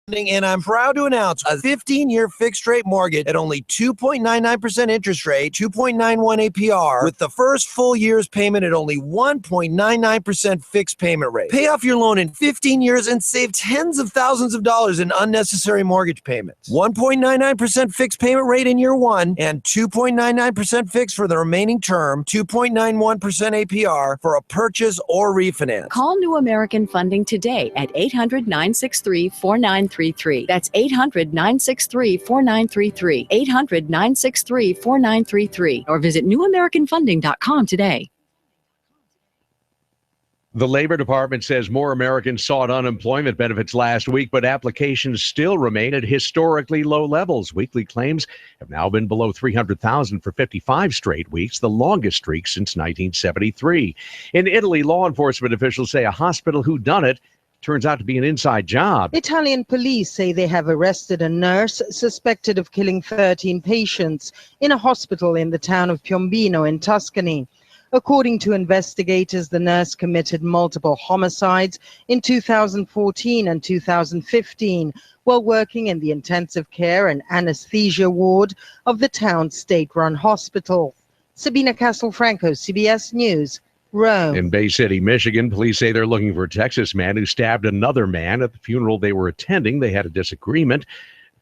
And I'm proud to announce a 15-year fixed-rate mortgage at only 2.99% interest rate, 2.91 APR, with the first full year's payment at only 1.99% fixed payment rate. Pay off your loan in 15 years and save tens of thousands of dollars in unnecessary mortgage payments. 1.99% fixed payment rate in year one and 2.99% fixed for the remaining term, 2.91% APR for a purchase or refinance. Call New American Funding today at 800-963-4933. That's 800-963-4933. 800-963-4933. Or visit newamericanfunding.com today. The Labor Department says more Americans sought unemployment benefits last week, but applications still remain at historically low levels. Weekly claims have now been below 300,000 for 55 straight weeks, the longest streak since 1973. In Italy, law enforcement officials say a hospital whodunit turns out to be an inside job. Italian police say they have arrested a nurse suspected of killing 13 patients in a hospital in the town of Piombino in Tuscany. According to investigators, the nurse committed multiple homicides in 2014 and 2015 while working in the intensive care and anesthesia ward of the town's state-run hospital. Sabina Castelfranco, CBS News. Rome. In Bay City, Michigan, police say they're looking for a Texas man who stabbed another man at the funeral they were attending. They had a disagreement.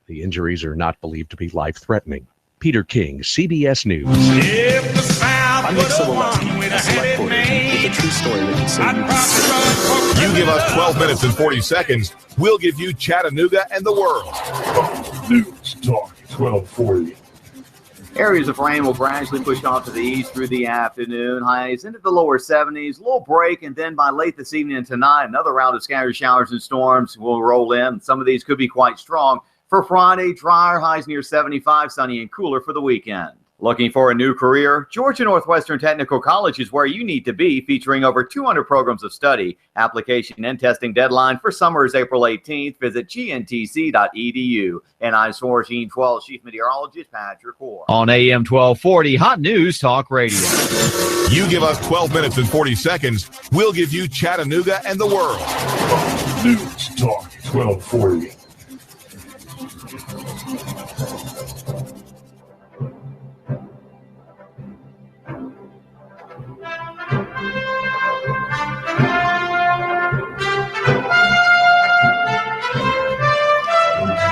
The injuries are not believed to be life-threatening. Peter King, CBS News. I'm Nick Sobolewski, a select board agent with a true story that can save you. You give us 12 minutes and 40 seconds, we'll give you Chattanooga and the world. News Talk 1240. Areas of rain will gradually push off to the east through the afternoon. Highs into the lower 70s, a little break, and then by late this evening and tonight, another round of scattered showers and storms will roll in. Some of these could be quite strong. For Friday, drier, highs near 75, sunny and cooler for the weekend. Looking for a new career? Georgia Northwestern Technical College is where you need to be, featuring over 200 programs of study. Application and testing deadline for summer is April 18th. Visit gntc.edu. And I'm Source 12 Chief Meteorologist Patrick Prepper. On AM 1240, Hot News Talk Radio. You give us 12 minutes and 40 seconds, we'll give you Chattanooga and the world. News Talk 1240.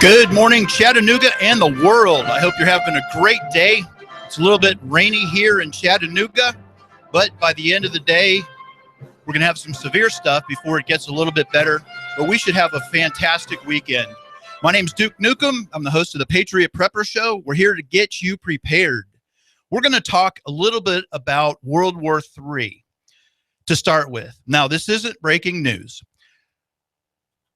Good morning, Chattanooga and the world. I hope you're having a great day. It's a little bit rainy here in Chattanooga, but by the end of the day, we're going to have some severe stuff before it gets a little bit better, but we should have a fantastic weekend. My name's Duke Nukem. I'm the host of the Patriot Prepper Show. We're here to get you prepared. We're going to talk a little bit about World War III to start with. Now, this isn't breaking news.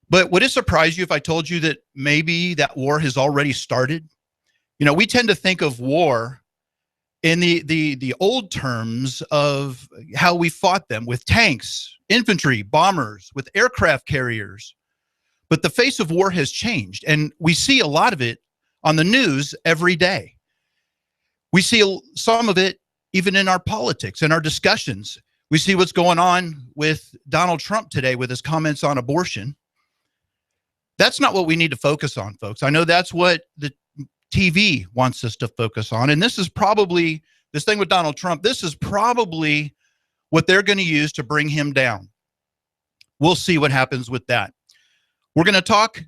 But would it surprise you if I told you that maybe that war has already started? You know, we tend to think of war in the old terms of how we fought them with tanks, infantry, bombers, with aircraft carriers. But the face of war has changed, and we see a lot of it on the news every day. We see some of it even in our politics and our discussions. We see what's going on with Donald Trump today with his comments on abortion. That's not what we need to focus on, folks. I know that's what the TV wants us to focus on. And this is probably, this thing with Donald Trump, this is probably what they're going to use to bring him down. We'll see what happens with that. We're going to talk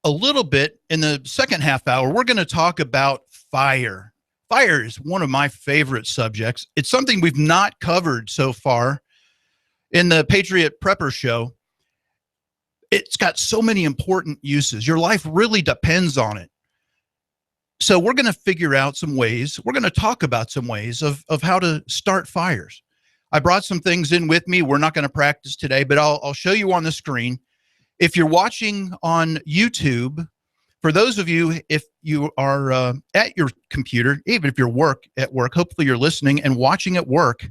a little bit in the second half hour. We're going to talk about fire. Fire is one of my favorite subjects. It's something we've not covered so far in the Patriot Prepper Show. It's got so many important uses. Your life really depends on it. So we're going to figure out some ways. We're going to talk about some ways of how to start fires. I brought some things in with me. We're not going to practice today, but I'll show you on the screen. If you're watching on YouTube, for those of you, if you are at your computer, even if you're at work, hopefully you're listening and watching at work.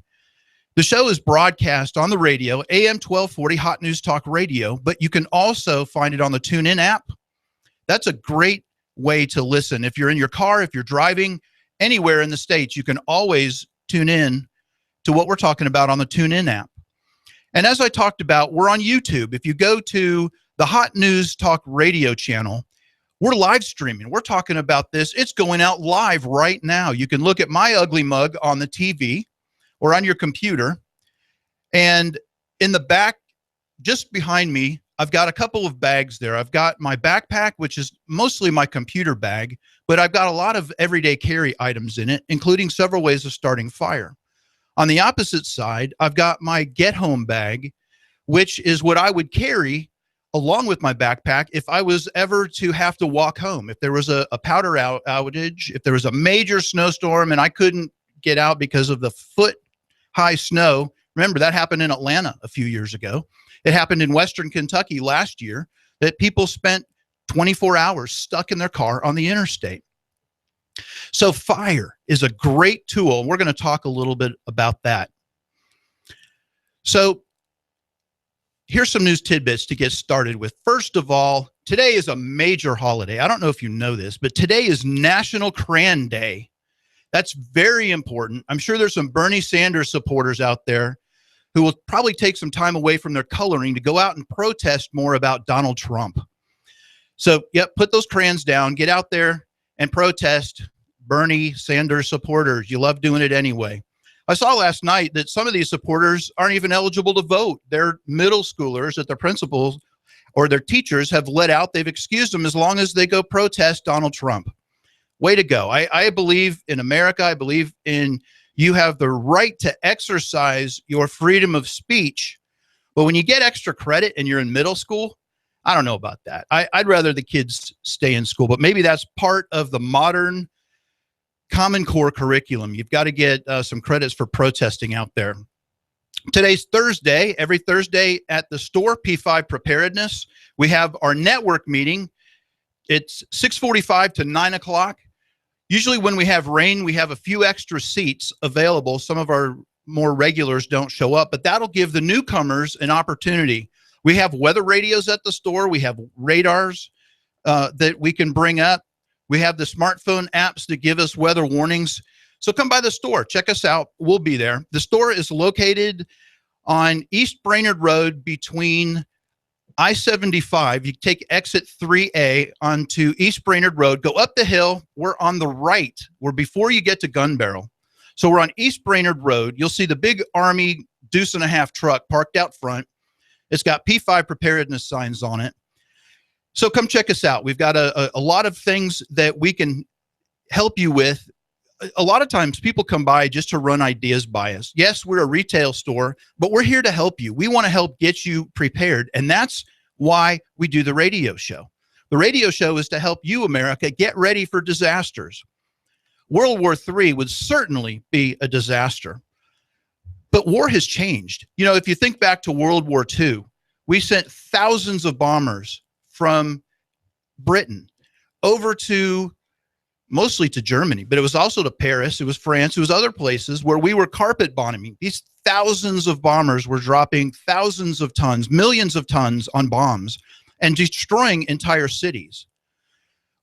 The show is broadcast on the radio, AM 1240 Hot News Talk Radio, but you can also find it on the TuneIn app. That's a great way to listen. If you're in your car, if you're driving anywhere in the States, you can always tune in to what we're talking about on the TuneIn app. And as I talked about, we're on YouTube. If you go to the Hot News Talk radio channel, we're live streaming. We're talking about this. It's going out live right now. You can look at my ugly mug on the TV or on your computer. And in the back, just behind me, I've got a couple of bags there. I've got my backpack, which is mostly my computer bag, but I've got a lot of everyday carry items in it, including several ways of starting fire. On the opposite side, I've got my get home bag, which is what I would carry along with my backpack if I was ever to have to walk home. If there was a powder outage, if there was a major snowstorm and I couldn't get out because of the foot-high snow. Remember, that happened in Atlanta a few years ago. It happened in Western Kentucky last year that people spent 24 hours stuck in their car on the interstate. So fire is a great tool. We're going to talk a little bit about that. So here's some news tidbits to get started with. First of all, today is a major holiday. I don't know if you know this, but today is National Crayon Day. That's very important. I'm sure there's some Bernie Sanders supporters out there who will probably take some time away from their coloring to go out and protest more about Donald Trump. So, yep, put those crayons down, get out there and protest Bernie Sanders supporters. You love doing it anyway. I saw last night that some of these supporters aren't even eligible to vote. They're middle schoolers that their principals or their teachers have let out. They've excused them as long as they go protest Donald Trump. Way to go. I believe in America. I believe in you have the right to exercise your freedom of speech. But when you get extra credit and you're in middle school, I don't know about that. I'd rather the kids stay in school, but maybe that's part of the modern Common Core curriculum. You've got to get some credits for protesting out there. Today's Thursday. Every Thursday at the store, P5 Preparedness, we have our network meeting. It's 6:45 to 9 o'clock. Usually when we have rain, we have a few extra seats available. Some of our more regulars don't show up, but that'll give the newcomers an opportunity. We have weather radios at the store. We have radars that we can bring up. We have the smartphone apps that give us weather warnings. So come by the store. Check us out. We'll be there. The store is located on East Brainerd Road between I-75. You take exit 3A onto East Brainerd Road. Go up the hill. We're on the right. We're before you get to Gun Barrel. So we're on East Brainerd Road. You'll see the big Army deuce-and-a-half truck parked out front. It's got P5 preparedness signs on it. So come check us out. We've got a lot of things that we can help you with. A lot of times people come by just to run ideas by us. Yes, we're a retail store, but we're here to help you. We want to help get you prepared, and that's why we do the radio show. The radio show is to help you, America, get ready for disasters. World War III would certainly be a disaster, but war has changed. You know, if you think back to World War II, we sent thousands of bombers from Britain over to mostly to Germany, but it was also to Paris, it was France, it was other places where we were carpet bombing. These thousands of bombers were dropping thousands of tons, millions of tons on bombs and destroying entire cities.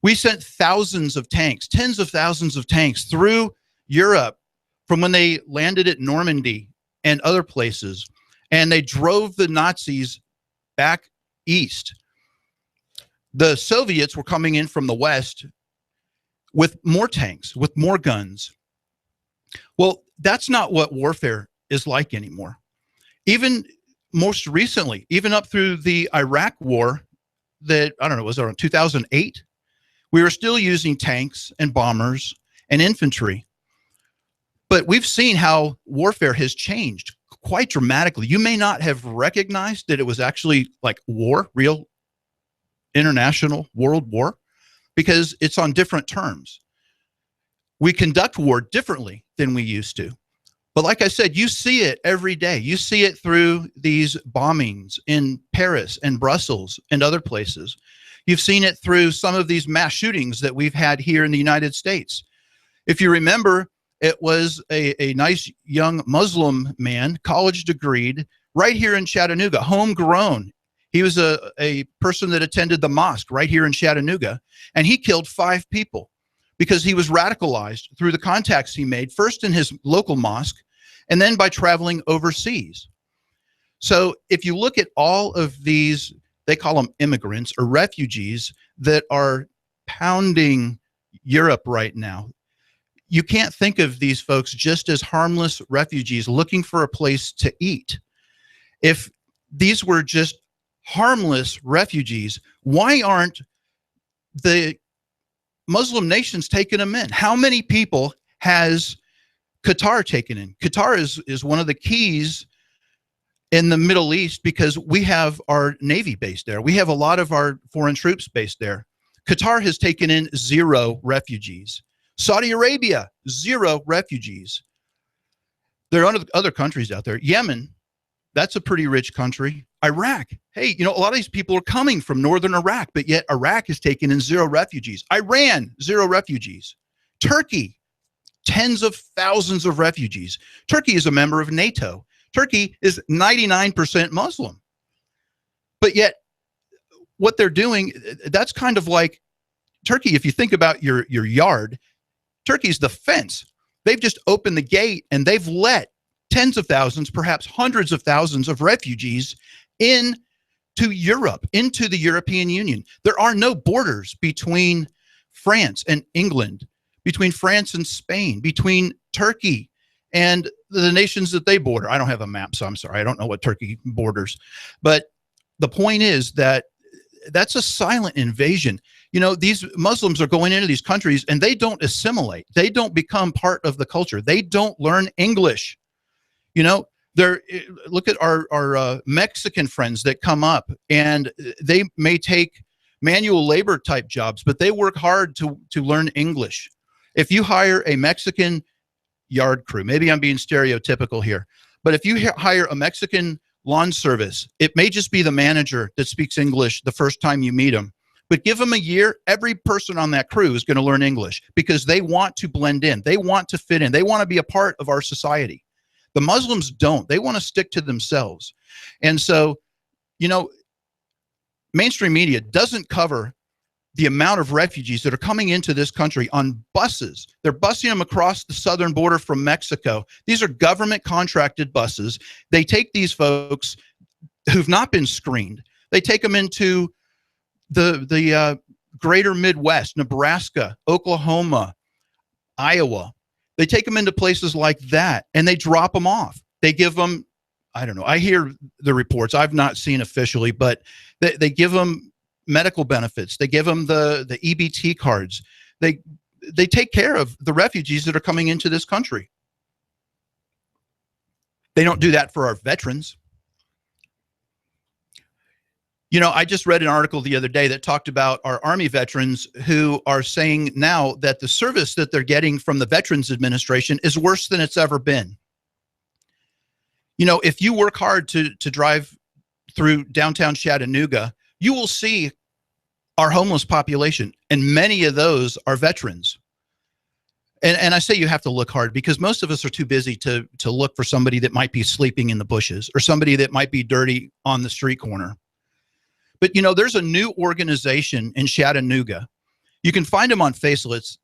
We sent thousands of tanks, tens of thousands of tanks through Europe from when they landed at Normandy and other places, and they drove the Nazis back east. The Soviets were coming in from the West with more tanks, with more guns. Well, that's not what warfare is like anymore. Even most recently, even up through the Iraq war that, I don't know, was around 2008, we were still using tanks and bombers and infantry. But we've seen how warfare has changed quite dramatically. You may not have recognized that it was actually like war, real international world war, because it's on different terms. We conduct war differently than we used to. But like I said, you see it every day. You see it through these bombings in Paris and Brussels and other places. You've seen it through some of these mass shootings that we've had here in the United States. If you remember, it was a nice young Muslim man, college degreed, right here in Chattanooga, homegrown. He was a person that attended the mosque right here in Chattanooga, and he killed 5 people because he was radicalized through the contacts he made, first in his local mosque, and then by traveling overseas. So if you look at all of these they call them immigrants or refugees that are pounding Europe right now. You can't think of these folks just as harmless refugees looking for a place to eat. If these were just harmless refugees, why aren't the Muslim nations taking them in? How many people has Qatar taken in? Qatar is one of the keys in the Middle East because we have our Navy based there. We have a lot of our foreign troops based there. Qatar has taken in 0 refugees. Saudi Arabia, 0 refugees. There are other countries out there. Yemen, that's a pretty rich country. Iraq, hey, a lot of these people are coming from northern Iraq, but yet Iraq has taken in 0 refugees. Iran, 0 refugees. Turkey, tens of thousands of refugees. Turkey is a member of NATO. Turkey is 99% Muslim. But yet, what they're doing, that's kind of like Turkey. If you think about your yard, Turkey's the fence. They've just opened the gate and they've let tens of thousands, perhaps hundreds of thousands of refugees into Europe, into the European Union. There are no borders between France and England, between France and Spain, between Turkey and the nations that they border. I don't have a map, so I'm sorry. I don't know what Turkey borders. But the point is that that's a silent invasion. These Muslims are going into these countries and they don't assimilate. They don't become part of the culture. They don't learn English. Look at our Mexican friends that come up and they may take manual labor type jobs, but they work hard to learn English. If you hire a Mexican yard crew, maybe I'm being stereotypical here, but if you hire a Mexican lawn service, it may just be the manager that speaks English the first time you meet them. But give them a year, every person on that crew is going to learn English because they want to blend in. They want to fit in. They want to be a part of our society. The Muslims don't. They want to stick to themselves. And so, mainstream media doesn't cover the amount of refugees that are coming into this country on buses. They're busing them across the southern border from Mexico. These are government contracted buses. They take these folks who've not been screened. They take them into the greater Midwest, Nebraska, Oklahoma, Iowa. They take them into places like that and they drop them off. They give them, I don't know, I hear the reports, I've not seen officially, but they give them medical benefits. They give them the EBT cards. They take care of the refugees that are coming into this country. They don't do that for our veterans. I just read an article the other day that talked about our Army veterans who are saying now that the service that they're getting from the Veterans Administration is worse than it's ever been. If you work hard to drive through downtown Chattanooga, you will see our homeless population, and many of those are veterans. And I say you have to look hard because most of us are too busy to look for somebody that might be sleeping in the bushes or somebody that might be dirty on the street corner. But, there's a new organization in Chattanooga. You can find them on Facebook.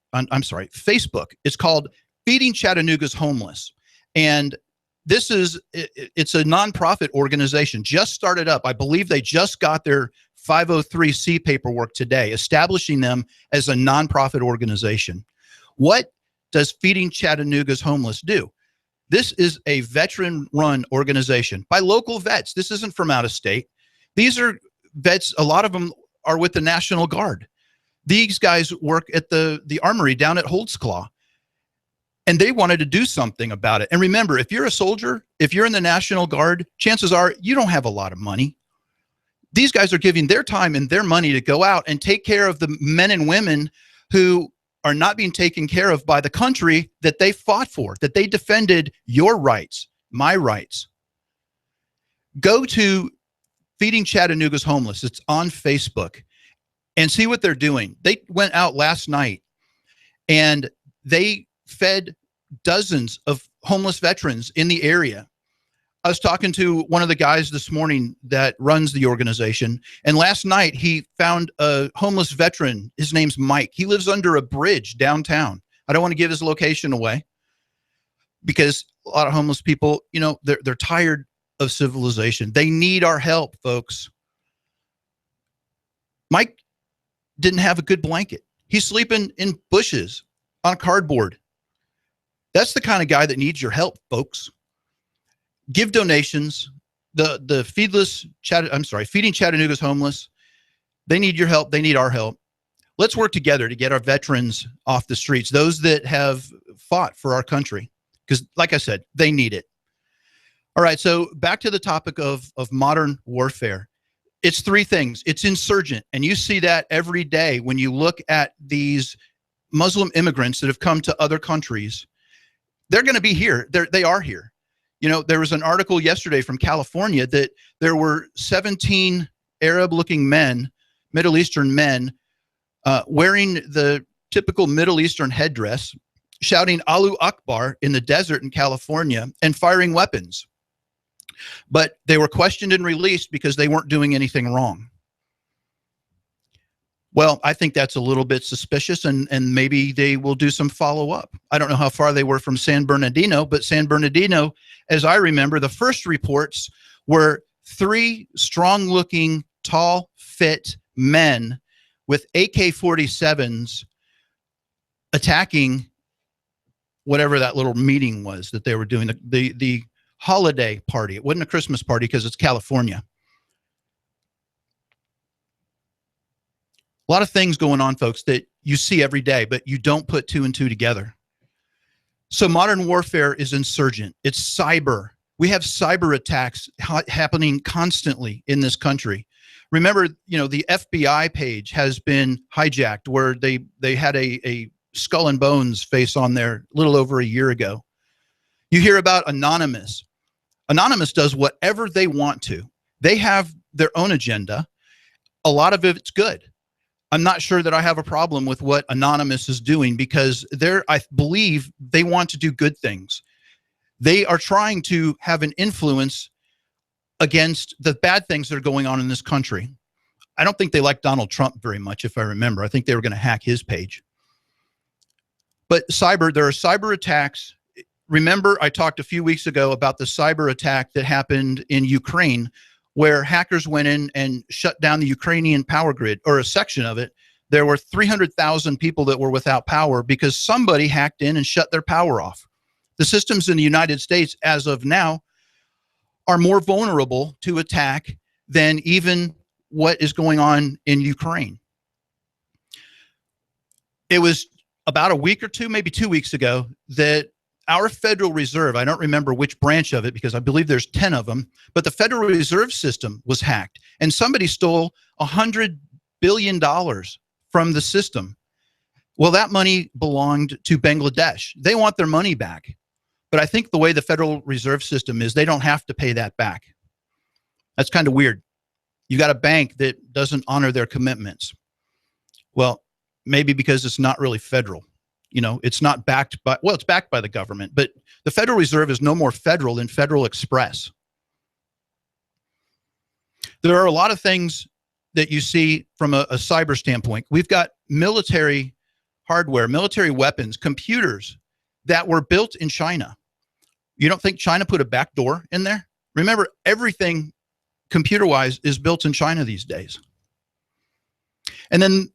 It's called Feeding Chattanooga's Homeless. And it's a nonprofit organization, just started up. I believe they just got their 503C paperwork today, establishing them as a nonprofit organization. What does Feeding Chattanooga's Homeless do? This is a veteran-run organization by local vets. This isn't from out of state. These are vets, a lot of them are with the National Guard. These guys work at the armory down at Holtzclaw. And they wanted to do something about it. And remember, if you're a soldier, if you're in the National Guard, chances are you don't have a lot of money. These guys are giving their time and their money to go out and take care of the men and women who are not being taken care of by the country that they fought for, that they defended your rights, my rights. Go to Feeding Chattanooga's Homeless. It's on Facebook and see what they're doing. They went out last night and they fed dozens of homeless veterans in the area. I was talking to one of the guys this morning that runs the organization, and last night he found a homeless veteran. His name's Mike. He lives under a bridge downtown. I don't want to give his location away because a lot of homeless people, they're tired of civilization. They need our help, folks. Mike didn't have a good blanket. He's sleeping in bushes on cardboard. That's the kind of guy that needs your help, folks. Give donations. The Feeding Chattanooga's Homeless. They need your help. They need our help. Let's work together to get our veterans off the streets, those that have fought for our country, because like I said, they need it. All right, so back to the topic of modern warfare. It's three things. It's insurgent, and you see that every day when you look at these Muslim immigrants that have come to other countries. They're going to be here. They are here. You know, there was an article yesterday from California that there were 17 Arab-looking men, Middle Eastern men, wearing the typical Middle Eastern headdress, shouting Allahu Akbar in the desert in California and firing weapons. But they were questioned and released because they weren't doing anything wrong. Well, I think that's a little bit suspicious, and maybe they will do some follow-up. I don't know how far they were from San Bernardino, but San Bernardino, as I remember, the first reports were 3 strong-looking, tall, fit men with AK-47s attacking whatever that little meeting was that they were doing, the holiday party. It wasn't a Christmas party because it's California. A lot of things going on, folks, that you see every day, but you don't put 2 and 2 together. So modern warfare is insurgent. It's cyber. We have cyber attacks happening constantly in this country. Remember, you know, the FBI page has been hijacked where they had a skull and bones face on there a little over a year ago. You hear about Anonymous. Anonymous does whatever they want to. They have their own agenda. A lot of it's good. I'm not sure that I have a problem with what Anonymous is doing because I believe they want to do good things. They are trying to have an influence against the bad things that are going on in this country. I don't think they like Donald Trump very much, if I remember. I think they were going to hack his page. But there are cyber attacks. Remember, I talked a few weeks ago about the cyber attack that happened in Ukraine, where hackers went in and shut down the Ukrainian power grid, or a section of it. There were 300,000 people that were without power because somebody hacked in and shut their power off. The systems in the United States, as of now, are more vulnerable to attack than even what is going on in Ukraine. It was about a week or two, maybe 2 weeks ago, that our Federal Reserve, I don't remember which branch of it because I believe there's 10 of them, but the Federal Reserve System was hacked and somebody stole $100 billion from the system. Well, that money belonged to Bangladesh. They want their money back. But I think the way the Federal Reserve System is, they don't have to pay that back. That's kind of weird. You got a bank that doesn't honor their commitments. Well, maybe because it's not really federal. You know, it's not backed by, well, it's backed by the government, but the Federal Reserve is no more federal than Federal Express. There are a lot of things that you see from a cyber standpoint. We've got military hardware, military weapons, computers that were built in China. You don't think China put a back door in there? Remember, everything computer-wise is built in China these days. And then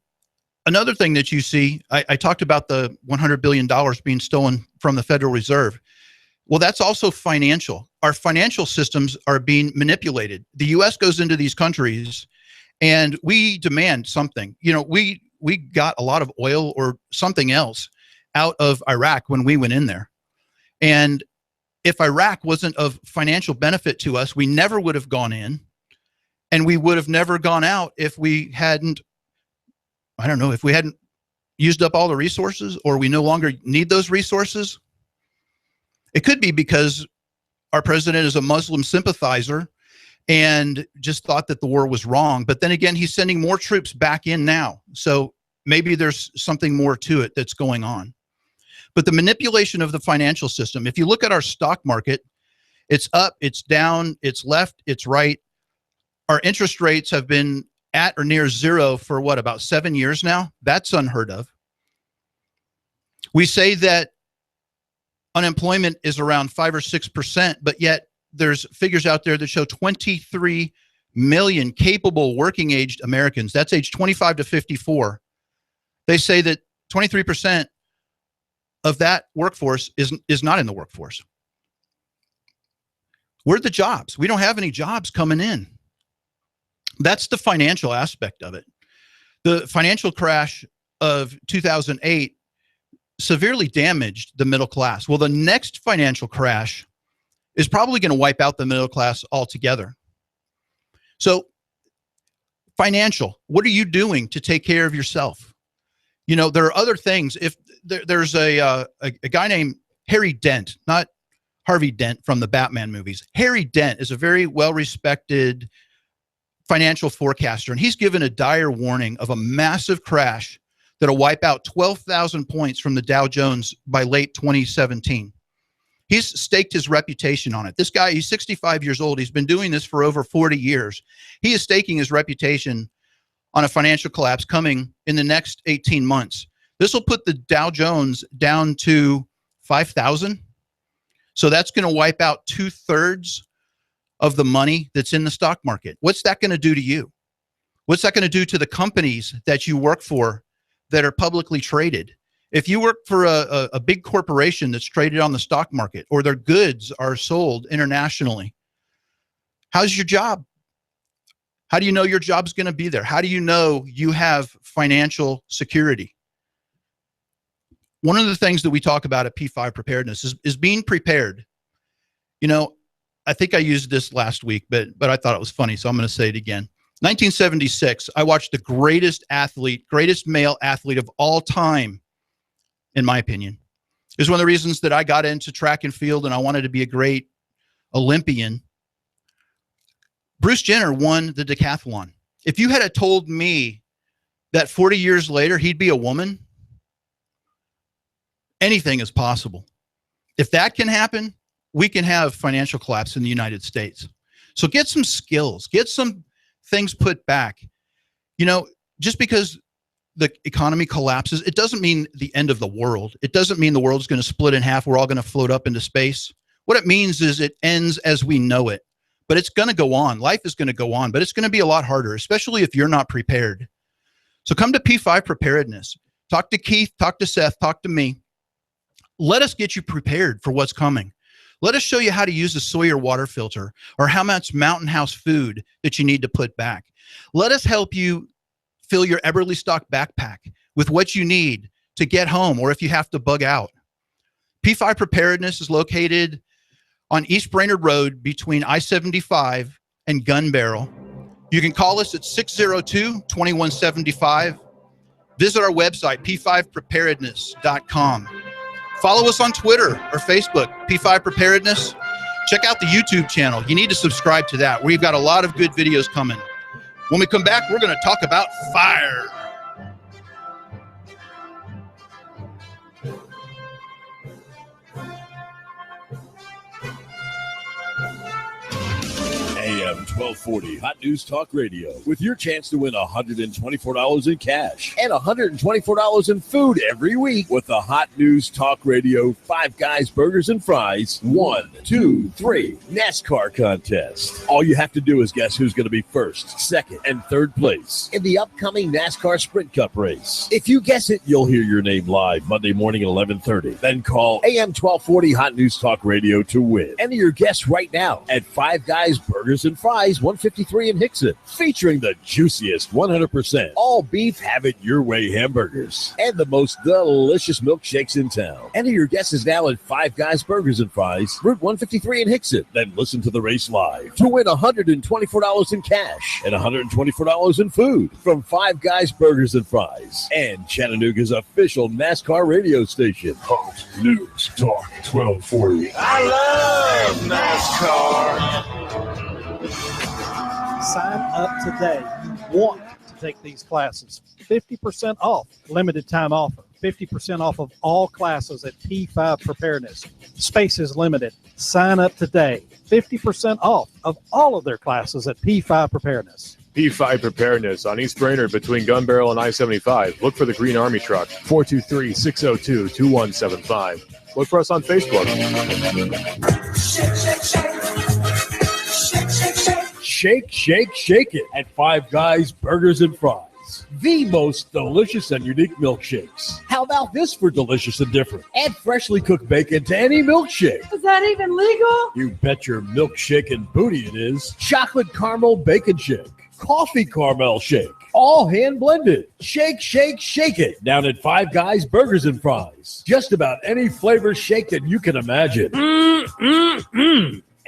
another thing that you see, I talked about the $100 billion being stolen from the Federal Reserve. Well, that's also financial. Our financial systems are being manipulated. The U.S. goes into these countries and we demand something. You know, we got a lot of oil or something else out of Iraq when we went in there. And if Iraq wasn't of financial benefit to us, we never would have gone in, and we would have never gone out if we hadn't, I don't know, if we hadn't used up all the resources, or we no longer need those resources. It could be because our president is a Muslim sympathizer and just thought that the war was wrong. But then again, he's sending more troops back in now. So maybe there's something more to it that's going on. But the manipulation of the financial system, if you look at our stock market, it's up, it's down, it's left, it's right. Our interest rates have been at or near zero for what, about 7 years now? That's unheard of. We say that unemployment is around 5 or 6%, but yet there's figures out there that show 23 million capable working-aged Americans. That's age 25 to 54. They say that 23% of that workforce is not in the workforce. Where are the jobs? We don't have any jobs coming in. That's the financial aspect of it. The financial crash of 2008 severely damaged the middle class. Well, the next financial crash is probably going to wipe out the middle class altogether. So, financial, what are you doing to take care of yourself? You know, there are other things. If there's a guy named Harry Dent, not Harvey Dent from the Batman movies. Harry Dent is a very well-respected financial forecaster, and he's given a dire warning of a massive crash that'll wipe out 12,000 points from the Dow Jones by late 2017. He's staked his reputation on it. This guy, he's 65 years old. He's been doing this for over 40 years. He is staking his reputation on a financial collapse coming in the next 18 months. This will put the Dow Jones down to 5,000. So that's going to wipe out 2/3 of the money that's in the stock market. What's that going to do to you? What's that going to do to the companies that you work for that are publicly traded? If you work for a big corporation that's traded on the stock market, or their goods are sold internationally, how's your job? How do you know your job's going to be there? How do you know you have financial security? One of the things that we talk about at P5 Preparedness is being prepared. You know, I think I used this last week, but I thought it was funny, so I'm going to say it again. 1976, I watched the greatest male athlete of all time, in my opinion. It was one of the reasons that I got into track and field, and I wanted to be a great Olympian. Bruce Jenner won the decathlon. If you had told me that 40 years later he'd be a woman, anything is possible. If that can happen, we can have financial collapse in the United States. So get some skills, get some things put back. You know, just because the economy collapses, it doesn't mean the end of the world. It doesn't mean the world's going to split in half. We're all going to float up into space. What it means is it ends as we know it, but it's going to go on. Life is going to go on, but it's going to be a lot harder, especially if you're not prepared. So come to P5 Preparedness. Talk to Keith, talk to Seth, talk to me. Let us get you prepared for what's coming. Let us show you how to use a Sawyer water filter, or how much Mountain House food that you need to put back. Let us help you fill your Eberly stock backpack with what you need to get home, or if you have to bug out. P5 Preparedness is located on East Brainerd Road between I-75 and Gun Barrel. You can call us at 602-2175. Visit our website, p5preparedness.com. Follow us on Twitter or Facebook, P5 Preparedness. Check out the YouTube channel. You need to subscribe to that. We've got a lot of good videos coming. When we come back, we're going to talk about fire. AM 1240 Hot News Talk Radio, with your chance to win $124 in cash and $124 in food every week with the Hot News Talk Radio Five Guys Burgers and Fries 1, 2, 3 NASCAR contest. All you have to do is guess who's going to be first, second, and third place in the upcoming NASCAR Sprint Cup race. If you guess it, you'll hear your name live Monday morning at 11:30. Then call AM 1240 Hot News Talk Radio to win. Enter your guess right now at Five Guys Burgers and Fries 153 in Hickson, featuring the juiciest 100% all beef, have it your way hamburgers and the most delicious milkshakes in town. Enter your guesses now at Five Guys Burgers and Fries, Route 153 in Hickson. Then listen to the race live to win $124 in cash and $124 in food from Five Guys Burgers and Fries and Chattanooga's official NASCAR radio station. Hot News Talk 1240. I love NASCAR. Sign up today. You want to take these classes. 50% off, limited time offer. 50% off of all classes at P5 Preparedness. Space is limited. Sign up today. 50% off of all of their classes at P5 Preparedness. P5 Preparedness on East Brainerd between Gun Barrel and I-75. Look for the Green Army truck, 423-602-2175. Look for us on Facebook. Shake, shake, shake, shake it at Five Guys Burgers and Fries. The most delicious and unique milkshakes. How about this for delicious and different? Add freshly cooked bacon to any milkshake. Is that even legal? You bet your milkshake and booty it is. Chocolate caramel bacon shake. Coffee caramel shake. All hand blended. Shake, shake, shake it. Down at Five Guys Burgers and Fries. Just about any flavor shake that you can imagine.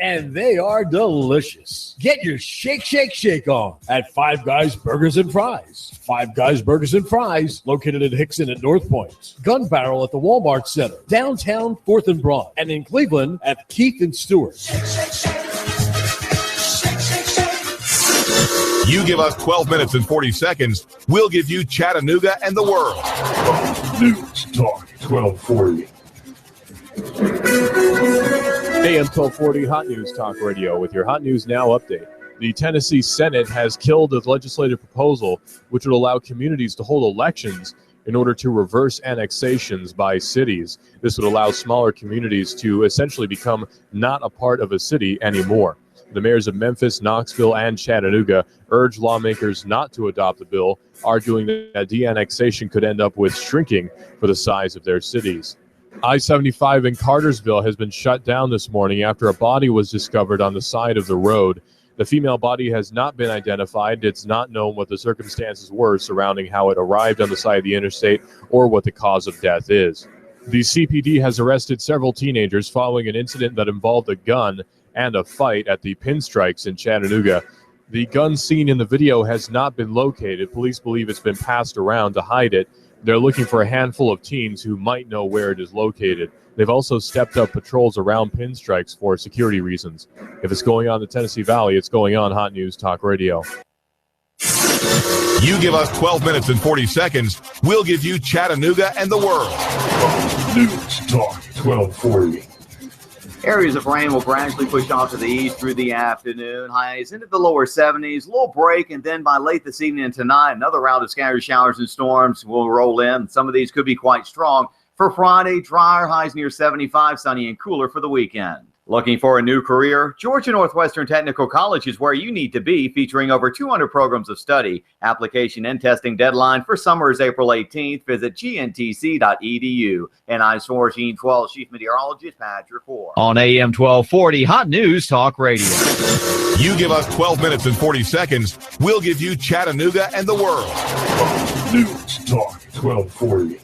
And they are delicious. Get your shake, shake, shake on at Five Guys Burgers and Fries. Five Guys Burgers and Fries, located in Hickson at North Point. Gun Barrel at the Walmart Center. Downtown 4th and Broad. And in Cleveland at Keith and Stewart. You give us 12 minutes and 40 seconds, we'll give you Chattanooga and the world. News Talk 1240. AM 1240 Hot News Talk Radio with your Hot News Now update. The Tennessee Senate has killed a legislative proposal which would allow communities to hold elections in order to reverse annexations by cities. This would allow smaller communities to essentially become not a part of a city anymore. The mayors of Memphis, Knoxville, and Chattanooga urge lawmakers not to adopt the bill, arguing that de-annexation could end up with shrinking for the size of their cities. I-75 in Cartersville has been shut down this morning after a body was discovered on the side of the road. The female body has not been identified. It's not known what the circumstances were surrounding how it arrived on the side of the interstate or what the cause of death is. The CPD has arrested several teenagers following an incident that involved a gun and a fight at the Pinstrikes in Chattanooga. The gun seen in the video has not been located. Police believe it's been passed around to hide it. They're looking for a handful of teens who might know where it is located. They've also stepped up patrols around Pinstrikes for security reasons. If it's going on in the Tennessee Valley, it's going on Hot News Talk Radio. You give us 12 minutes and 40 seconds, we'll give you Chattanooga and the world. News Talk 1240. Areas of rain will gradually push off to the east through the afternoon. Highs into the lower 70s. Little break, and then by late this evening and tonight, another round of scattered showers and storms will roll in. Some of these could be quite strong. For Friday, drier, highs near 75, sunny and cooler for the weekend. Looking for a new career? Georgia Northwestern Technical College is where you need to be, featuring over 200 programs of study. Application and testing deadline for summer is April 18th. Visit gntc.edu. And I'm 1412 Chief Meteorologist Patriot Prepper. On AM 1240 Hot News Talk Radio. You give us 12 minutes and 40 seconds, we'll give you Chattanooga and the world. News Talk 1240.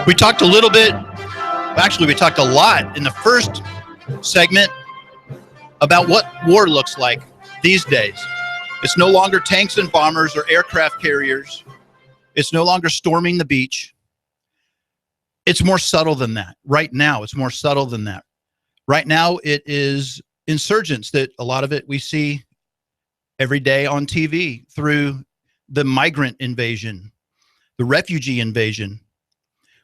We talked a little bit, actually we talked a lot in the first segment about what war looks like these days. It's no longer tanks and bombers or aircraft carriers. It's no longer storming the beach. It's more subtle than that. Right now, it's more subtle than that. Right now, it is insurgents that a lot of it we see every day on TV through the migrant invasion, the refugee invasion.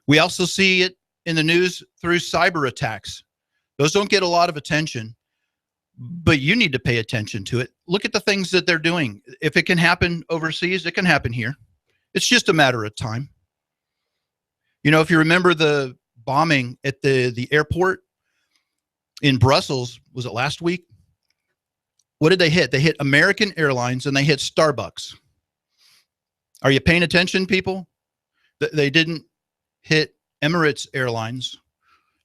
We also see it in the news through cyber attacks. Those don't get a lot of attention, but you need to pay attention to it. Look at the things that they're doing. If it can happen overseas, it can happen here. It's just a matter of time. You know, if you remember the bombing at the airport in Brussels, was it last week? What did they hit? They hit American Airlines and they hit Starbucks. Are you paying attention, people? They didn't hit Emirates Airlines.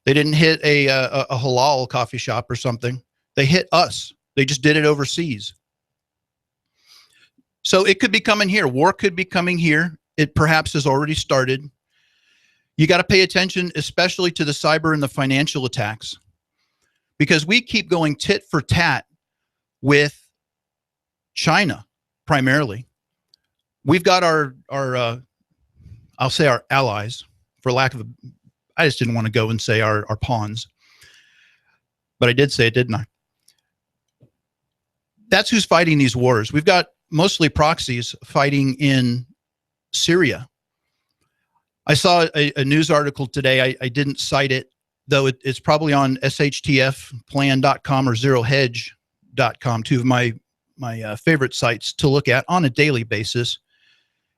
They didn't hit a halal coffee shop or something. They hit us. They just did it overseas. So it could be coming here. War could be coming here. It perhaps has already started. You got to pay attention, especially to the cyber and the financial attacks, because we keep going tit for tat with China primarily. We've got our I'll say our allies, for lack of a, I just didn't want to go and say our pawns, but I did say it, didn't I? That's who's fighting these wars. We've got mostly proxies fighting in Syria. I saw a news article today. I didn't cite it though it's probably on shtfplan.com or zerohedge.com, two of my favorite sites to look at on a daily basis.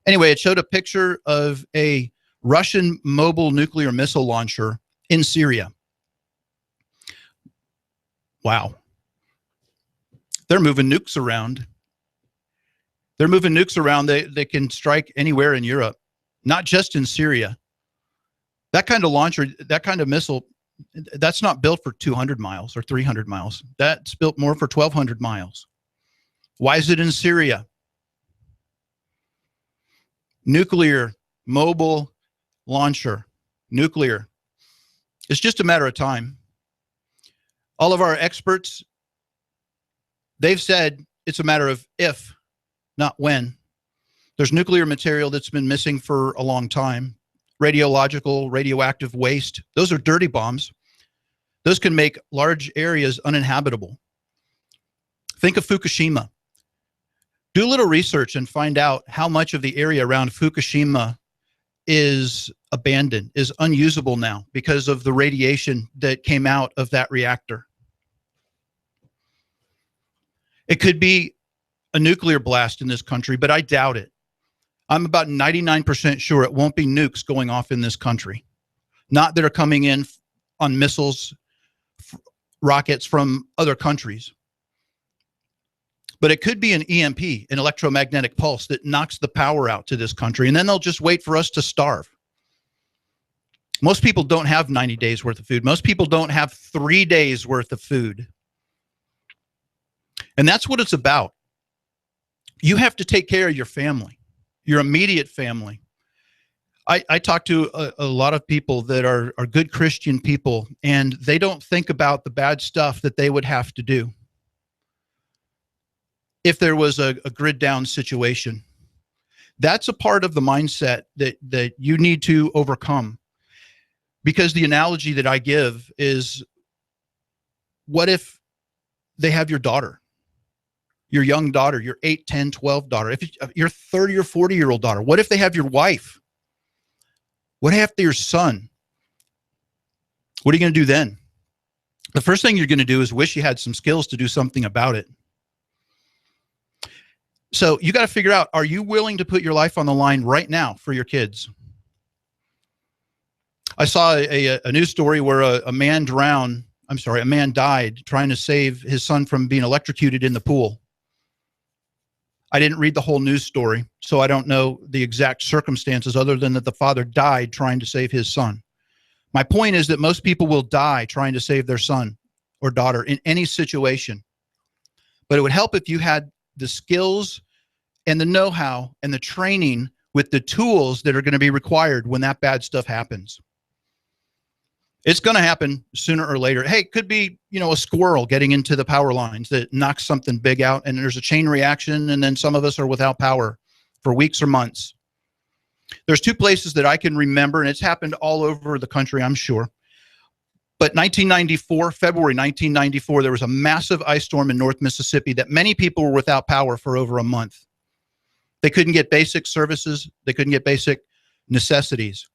Anyway, it showed a picture of a Russian mobile nuclear missile launcher in Syria. Wow. They're moving nukes around. They're moving nukes around. They can strike anywhere in Europe, not just in Syria. That kind of launcher, that kind of missile, that's not built for 200 miles or 300 miles. That's built more for 1,200 miles. Why is it in Syria? Nuclear, mobile launcher, nuclear. It's just a matter of time. All of our experts, they've said it's a matter of if, not when. There's nuclear material that's been missing for a long time. Radiological, radioactive waste. Those are dirty bombs. Those can make large areas uninhabitable. Think of Fukushima. Do a little research and find out how much of the area around Fukushima is abandoned, is unusable now because of the radiation that came out of that reactor. It could be a nuclear blast in this country, but I doubt it. I'm about 99% sure it won't be nukes going off in this country. Not that are coming in on missiles, rockets from other countries. But it could be an EMP, an electromagnetic pulse, that knocks the power out to this country, and then they'll just wait for us to starve. Most people don't have 90 days worth of food. Most people don't have 3 days worth of food. And that's what it's about. You have to take care of your family, your immediate family. I talk to a lot of people that are good Christian people, and they don't think about the bad stuff that they would have to do if there was a grid down situation. That's a part of the mindset that you need to overcome. Because the analogy that I give is, what if they have your daughter, your young daughter, your 8, 10, 12 daughter, if your 30 or 40-year-old daughter? What if they have your wife? What if they're your son? What are you going to do then? The first thing you're going to do is wish you had some skills to do something about it. So you got to figure out, are you willing to put your life on the line right now for your kids? I saw a news story where a man died trying to save his son from being electrocuted in the pool. I didn't read the whole news story, so I don't know the exact circumstances other than that the father died trying to save his son. My point is that most people will die trying to save their son or daughter in any situation. But it would help if you had the skills and the know-how and the training with the tools that are going to be required when that bad stuff happens. It's going to happen sooner or later. Hey, it could be, a squirrel getting into the power lines that knocks something big out, and there's a chain reaction, and then some of us are without power for weeks or months. There's 2 places that I can remember, and it's happened all over the country, I'm sure. But February 1994, there was a massive ice storm in North Mississippi that many people were without power for over a month. They couldn't get basic services. They couldn't get basic necessities.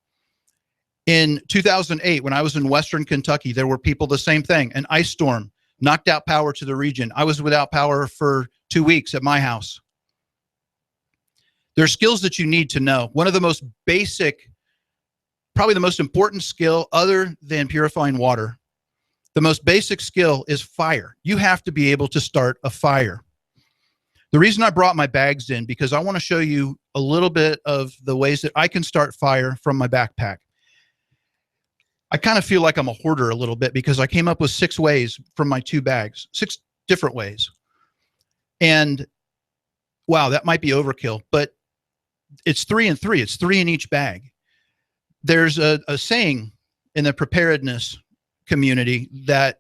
In 2008, when I was in Western Kentucky, there were people, the same thing. An ice storm knocked out power to the region. I was without power for 2 weeks at my house. There are skills that you need to know. One of the most basic, probably the most important skill other than purifying water, the most basic skill is fire. You have to be able to start a fire. The reason I brought my bags in, because I want to show you a little bit of the ways that I can start fire from my backpack. I kind of feel like I'm a hoarder a little bit because I came up with 6 ways from my 2 bags, 6 different ways. And wow, that might be overkill, but it's 3 and 3. It's 3 in each bag. There's a saying in the preparedness community that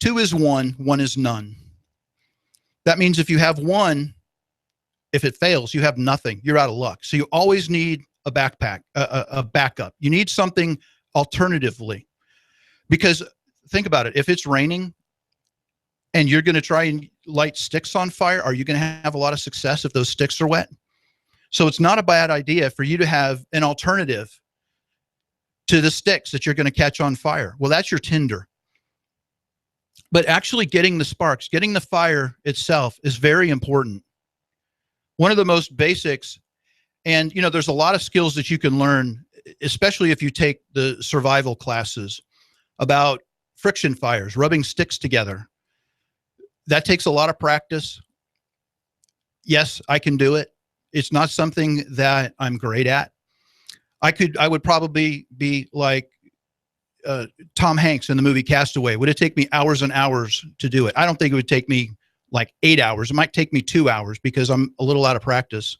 2 is 1, 1 is none. That means if you have 1, if it fails, you have nothing. You're out of luck. So you always need a backpack, a backup. You need something alternatively, because think about it. If it's raining and you're going to try and light sticks on fire, are you going to have a lot of success if those sticks are wet? So it's not a bad idea for you to have an alternative to the sticks that you're going to catch on fire. Well, that's your tinder. But actually getting the sparks, getting the fire itself is very important. One of the most basics, and there's a lot of skills that you can learn, especially if you take the survival classes, about friction fires, rubbing sticks together. That takes a lot of practice. Yes, I can do it. It's not something that I'm great at. I would probably be like Tom Hanks in the movie Castaway. Would it take me hours and hours to do it? I don't think it would take me like 8 hours. It might take me 2 hours because I'm a little out of practice,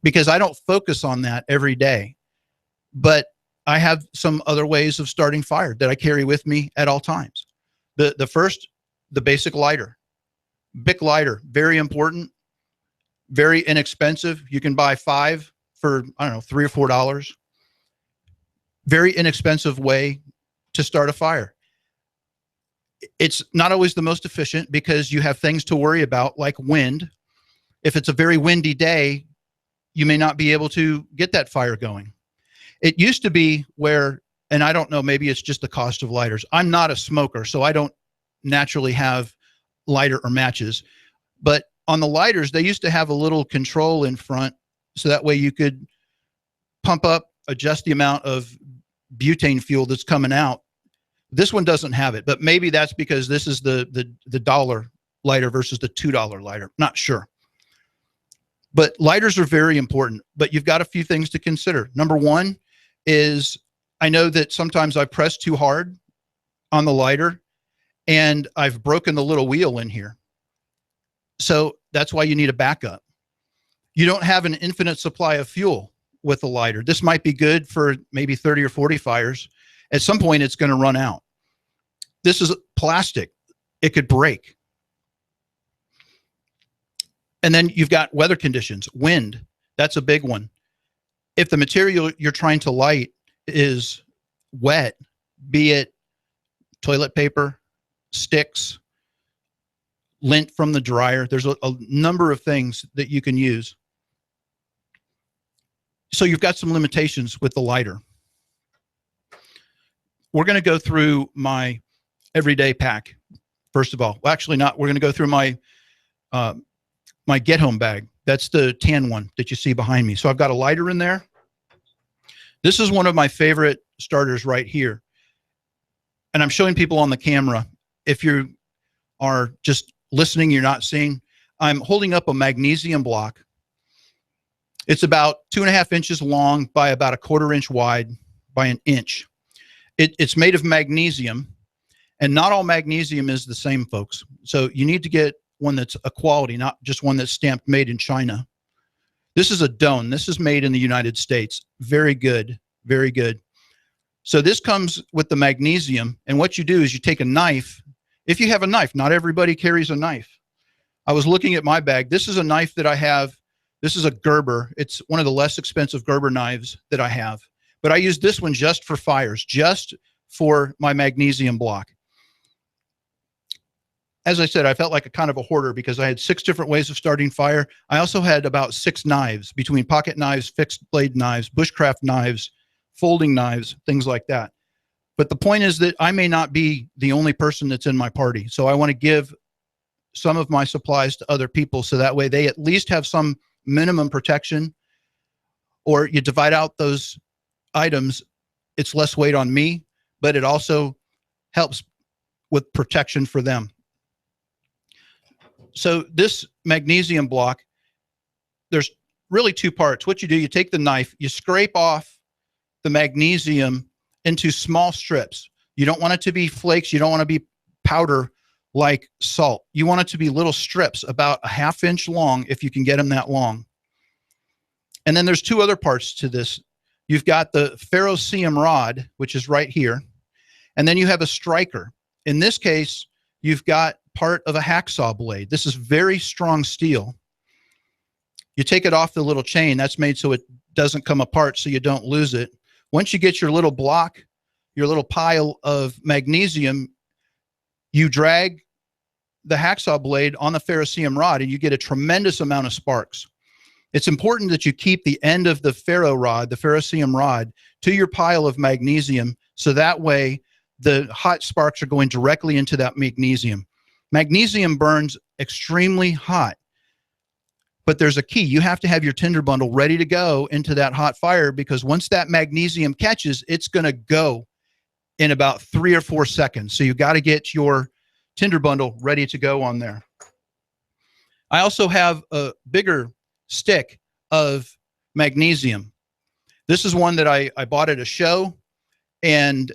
because I don't focus on that every day. But I have some other ways of starting fire that I carry with me at all times. The first, the basic lighter. Bic lighter, very important, very inexpensive. You can buy 5 for, I don't know, $3 or $4. Very inexpensive way to start a fire. It's not always the most efficient because you have things to worry about, like wind. If it's a very windy day, you may not be able to get that fire going. It used to be where, and I don't know, maybe it's just the cost of lighters. I'm not a smoker, so I don't naturally have lighter or matches. But on the lighters, they used to have a little control in front, so that way you could pump up, adjust the amount of butane fuel that's coming out. This one doesn't have it, but maybe that's because this is the $1 lighter versus the $2 lighter. Not sure. But lighters are very important, but you've got a few things to consider. Number one is, I know that sometimes I press too hard on the lighter and I've broken the little wheel in here. So that's why you need a backup. You don't have an infinite supply of fuel with the lighter. This might be good for maybe 30 or 40 fires. At some point, it's going to run out. This is plastic. It could break. And then you've got weather conditions, wind. That's a big one. If the material you're trying to light is wet, be it toilet paper, sticks, lint from the dryer, there's a number of things that you can use. So you've got some limitations with the lighter. We're going to go through my everyday pack, first of all. Well, actually not. We're going to go through my my get-home bag. That's the tan one that you see behind me. So I've got a lighter in there. This is one of my favorite starters right here. And I'm showing people on the camera. If you are just listening, you're not seeing, I'm holding up a magnesium block. It's about 2.5 inches long by about 1/4 inch wide by 1 inch. It's made of magnesium, and not all magnesium is the same, folks. So you need to get one that's a quality, not just one that's stamped made in China. This is a Doan. This is made in the United States. Very good, very good. So this comes with the magnesium, and what you do is you take a knife. If you have a knife, not everybody carries a knife. I was looking at my bag. This is a knife that I have. This is a Gerber. It's one of the less expensive Gerber knives that I have. But I use this one just for fires, just for my magnesium block. As I said, I felt like a kind of a hoarder because I had 6 different ways of starting fire. I also had about 6 knives, between pocket knives, fixed blade knives, bushcraft knives, folding knives, things like that. But the point is that I may not be the only person that's in my party. So I want to give some of my supplies to other people so that way they at least have some minimum protection. Or you divide out those items, it's less weight on me, but it also helps with protection for them. So this magnesium block, there's really 2 parts. What you do, you take the knife, you scrape off the magnesium into small strips. You don't want it to be flakes. You don't want to be powder like salt. You want it to be little strips about 1/2 inch long if you can get them that long. And then there's 2 other parts to this. You've got the ferrocerium rod, which is right here. And then you have a striker. In this case, you've got part of a hacksaw blade. This is very strong steel. You take it off the little chain. That's made so it doesn't come apart so you don't lose it. Once you get your little block, your little pile of magnesium, you drag the hacksaw blade on the ferrocerium rod and you get a tremendous amount of sparks. It's important that you keep the end of the ferrocerium rod, to your pile of magnesium, so that way the hot sparks are going directly into that magnesium. Magnesium burns extremely hot, but there's a key. You have to have your tinder bundle ready to go into that hot fire, because once that magnesium catches, it's going to go in about 3 or 4 seconds. So you got to get your tinder bundle ready to go on there. I also have a bigger stick of magnesium. This is one that I bought at a show, and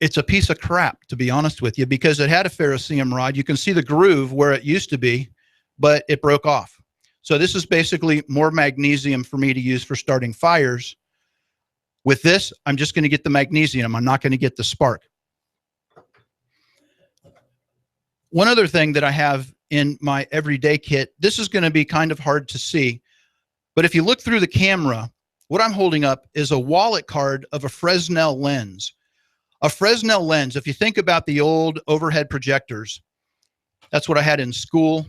it's a piece of crap, to be honest with you, because it had a ferrocerium rod. You can see the groove where it used to be, but it broke off. So this is basically more magnesium for me to use for starting fires. With this, I'm just going to get the magnesium. I'm not going to get the spark. One other thing that I have in my everyday kit, this is going to be kind of hard to see, but if you look through the camera, what I'm holding up is a wallet card of a Fresnel lens. A Fresnel lens, if you think about the old overhead projectors, that's what I had in school.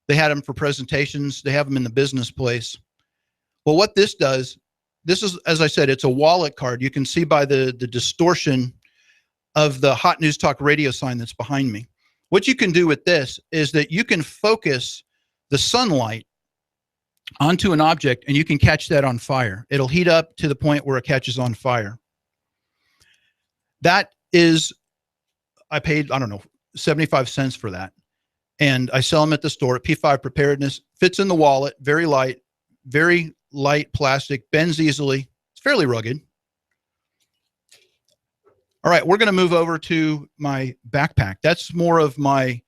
They had them for presentations. They have them in the business place. Well, what this does, this is, as I said, it's a wallet card. You can see by the distortion of the Hot News Talk radio sign that's behind me. What you can do with this is that you can focus the sunlight onto an object and you can catch that on fire. It'll heat up to the point where it catches on fire. That is, I paid, I don't know, 75 cents for that. And I sell them at the store at P5 Preparedness. Fits in the wallet, very light plastic, bends easily. It's fairly rugged. All right, we're going to move over to my backpack. That's more of my,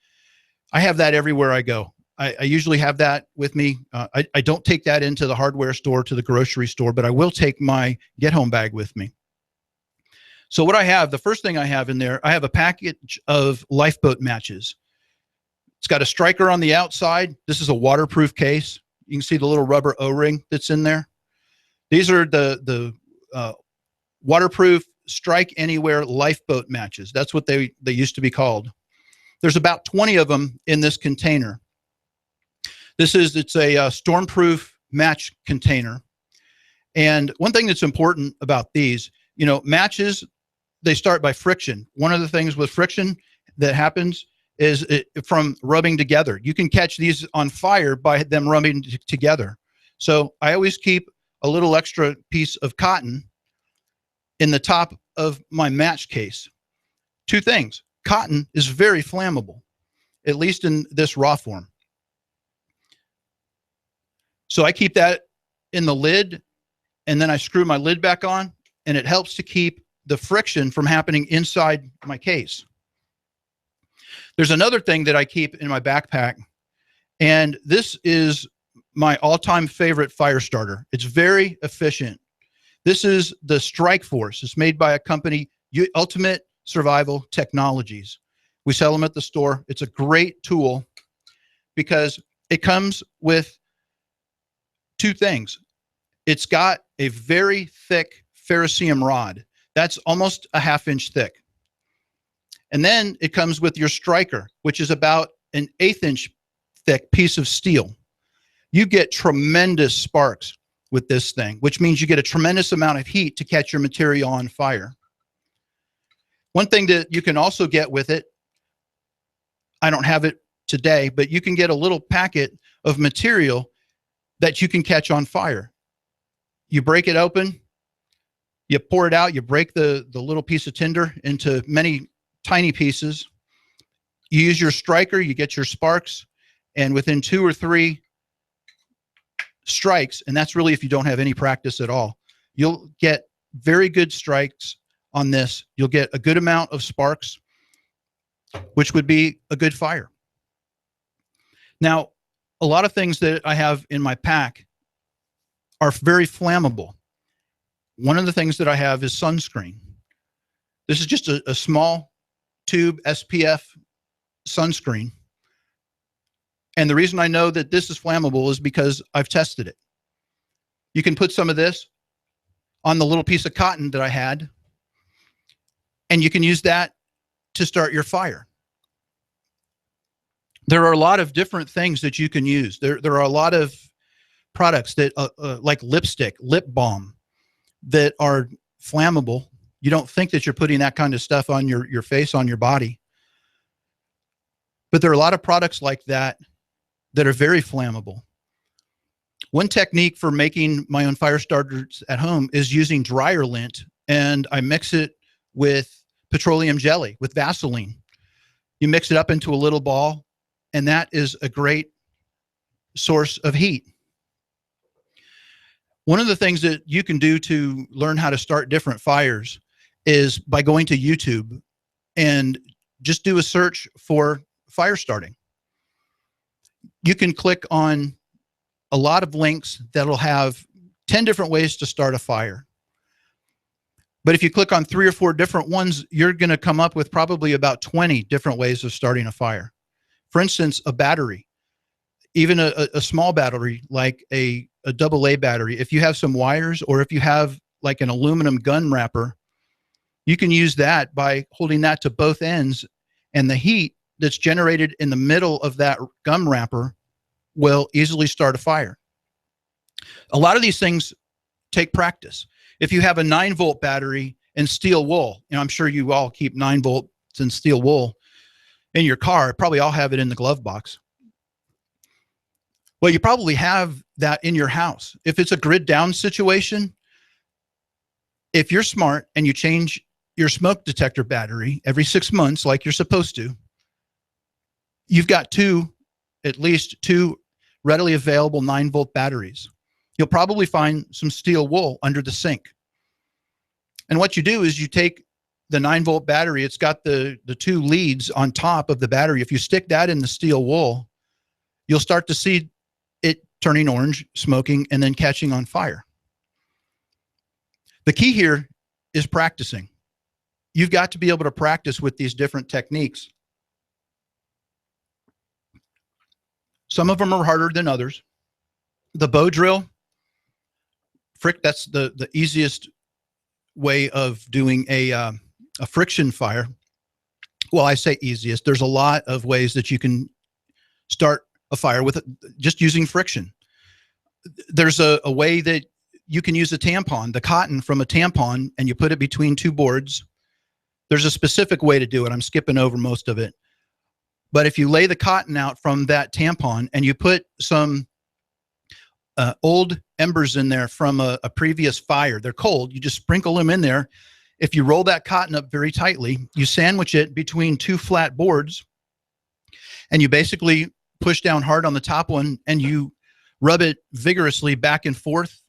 I have that everywhere I go. I usually have that with me. I don't take that into the hardware store, to the grocery store, but I will take my get-home bag with me. So what I have, the first thing I have in there, I have a package of lifeboat matches. It's got a striker on the outside. This is a waterproof case. You can see the little rubber O-ring that's in there. These are the waterproof strike anywhere lifeboat matches. That's what they used to be called. There's about 20 of them in this container. It's a stormproof match container. And one thing that's important about these, you know, matches, they start by friction. One of the things with friction that happens is from rubbing together. You can catch these on fire by them rubbing together. So I always keep a little extra piece of cotton in the top of my match case. Two things. Cotton is very flammable, at least in this raw form. So I keep that in the lid, and then I screw my lid back on, and it helps to keep the friction from happening inside my case. There's another thing that I keep in my backpack, and this is my all-time favorite fire starter. It's very efficient. This is the Strike Force. It's made by a company, Ultimate Survival Technologies. We sell them at the store. It's a great tool because it comes with two things. It's got a very thick ferrocerium rod. That's almost a 1/2 inch thick. And then it comes with your striker, which is about an 1/8 inch thick piece of steel. You get tremendous sparks with this thing, which means you get a tremendous amount of heat to catch your material on fire. One thing that you can also get with it, I don't have it today, but you can get a little packet of material that you can catch on fire. You break it open, you pour it out, you break the little piece of tinder into many tiny pieces. You use your striker, you get your sparks, and within 2 or 3 strikes, and that's really if you don't have any practice at all, you'll get very good strikes on this. You'll get a good amount of sparks, which would be a good fire. Now, a lot of things that I have in my pack are very flammable. One of the things that I have is sunscreen. This is just a small tube SPF sunscreen. And the reason I know that this is flammable is because I've tested it. You can put some of this on the little piece of cotton that I had, and you can use that to start your fire. There are a lot of different things that you can use. There are a lot of products that like lipstick, lip balm, that are flammable. You don't think that you're putting that kind of stuff on your face, on your body. But there are a lot of products like that that are very flammable. One technique for making my own fire starters at home is using dryer lint, and I mix it with petroleum jelly, with Vaseline. You mix it up into a little ball, and that is a great source of heat. One of the things that you can do to learn how to start different fires is by going to YouTube and just do a search for fire starting. You can click on a lot of links that'll have 10 different ways to start a fire. But if you click on 3 or 4 different ones, you're going to come up with probably about 20 different ways of starting a fire. For instance, a battery, even a small battery like a AA battery. If you have some wires, or if you have like an aluminum gun wrapper, you can use that by holding that to both ends, and the heat that's generated in the middle of that gum wrapper will easily start a fire. A lot of these things take practice. If you have a 9-volt battery and steel wool, I'm sure you all keep 9 volts and steel wool in your car. Probably all have it in the glove box. Well, you probably have that in your house. If it's a grid down situation, if you're smart and you change your smoke detector battery every 6 months like you're supposed to, you've got at least two readily available 9-volt batteries. You'll probably find some steel wool under the sink. And what you do is you take the 9-volt battery, it's got the 2 leads on top of the battery. If you stick that in the steel wool, you'll start to see it turning orange, smoking, and then catching on fire. The key here is practicing. You've got to be able to practice with these different techniques. Some of them are harder than others. The bow drill, that's the easiest way of doing a friction fire. Well, I say easiest. There's a lot of ways that you can start a fire with just using friction. There's a way that you can use a tampon, the cotton from a tampon, and you put it between 2 boards. There's a specific way to do it. I'm skipping over most of it. But if you lay the cotton out from that tampon and you put some old embers in there from a previous fire, they're cold, you just sprinkle them in there. If you roll that cotton up very tightly, you sandwich it between 2 flat boards, and you basically push down hard on the top one and you rub it vigorously back and forth.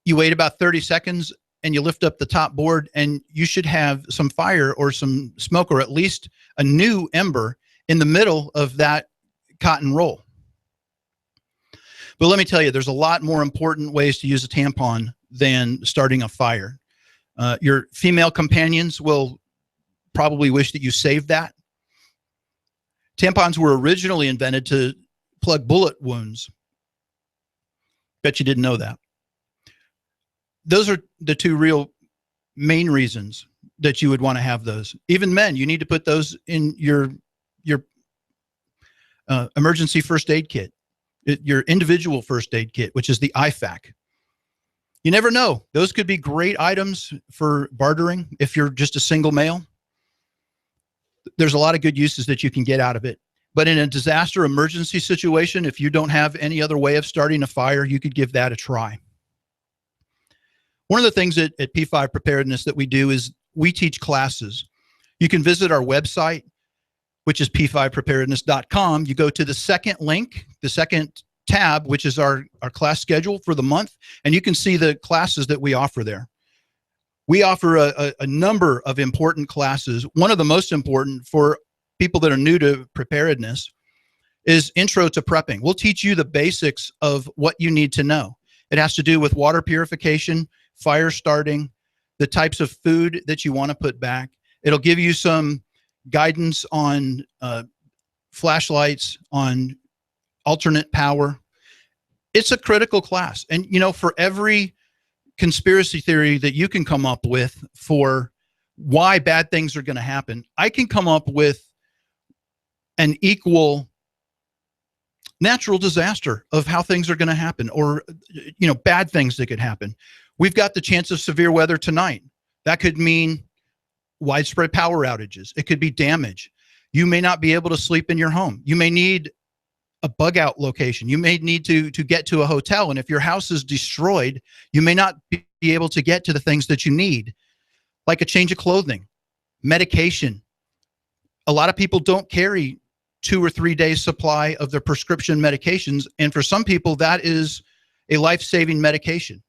You wait about 30 seconds and you lift up the top board, and you should have some fire or some smoke, or at least a new ember in the middle of that cotton roll. But let me tell you, there's a lot more important ways to use a tampon than starting a fire. Your female companions will probably wish that you saved that. Tampons were originally invented to plug bullet wounds. Bet you didn't know that. Those are the 2 real main reasons that you would want to have those. Even men, you need to put those in your emergency first aid kit, your individual first aid kit, which is the IFAC. You never know. Those could be great items for bartering if you're just a single male. There's a lot of good uses that you can get out of it. But in a disaster emergency situation, if you don't have any other way of starting a fire, you could give that a try. One of the things at P5 Preparedness that we do is we teach classes. You can visit our website, which is p5preparedness.com. You go to the second link, the second tab, which is our class schedule for the month, and you can see the classes that we offer there. We offer a number of important classes. One of the most important for people that are new to preparedness is Intro to Prepping. We'll teach you the basics of what you need to know. It has to do with water purification, fire starting, the types of food that you want to put back. It'll give you some guidance on flashlights, on alternate power. It's a critical class. And, for every conspiracy theory that you can come up with for why bad things are going to happen, I can come up with an equal natural disaster of how things are going to happen, or, bad things that could happen. We've got the chance of severe weather tonight. That could mean widespread power outages. It could be damage. You may not be able to sleep in your home. You may need a bug out location. You may need to get to a hotel. And if your house is destroyed, you may not be able to get to the things that you need, like a change of clothing, medication. A lot of people don't carry 2 or 3 days supply of their prescription medications. And for some people, that is a life-saving medication.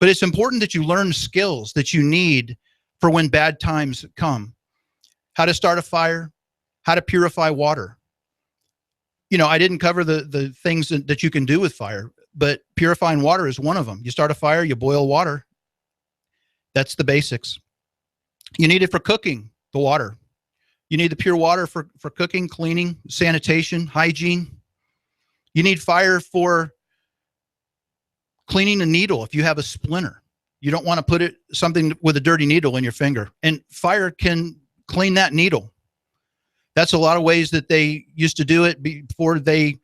But it's important that you learn skills that you need for when bad times come. How to start a fire, how to purify water. I didn't cover the things that you can do with fire, but purifying water is one of them. You start a fire, you boil water. That's the basics. You need it for cooking, the water. You need the pure water for cooking, cleaning, sanitation, hygiene. You need fire for cleaning a needle if you have a splinter. You don't want to put something with a dirty needle in your finger. And fire can clean that needle. That's a lot of ways that they used to do it before they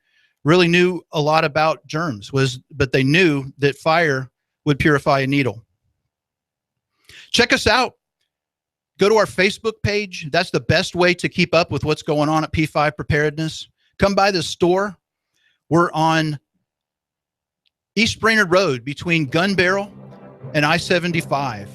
really knew a lot about germs, but they knew that fire would purify a needle. Check us out. Go to our Facebook page. That's the best way to keep up with what's going on at P5 Preparedness. Come by the store. We're on East Brainerd Road between Gun Barrel and I-75.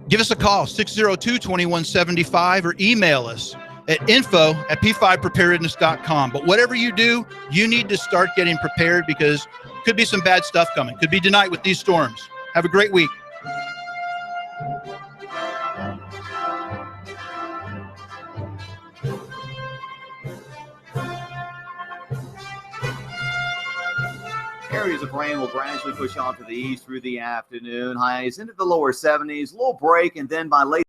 Give us a call, 602-2175, or email us at info@p5preparedness.com. But whatever you do, you need to start getting prepared, because could be some bad stuff coming. Could be tonight with these storms. Have a great week. Areas of rain will gradually push on to the east through the afternoon. Highs into the lower 70s, little break, and then by late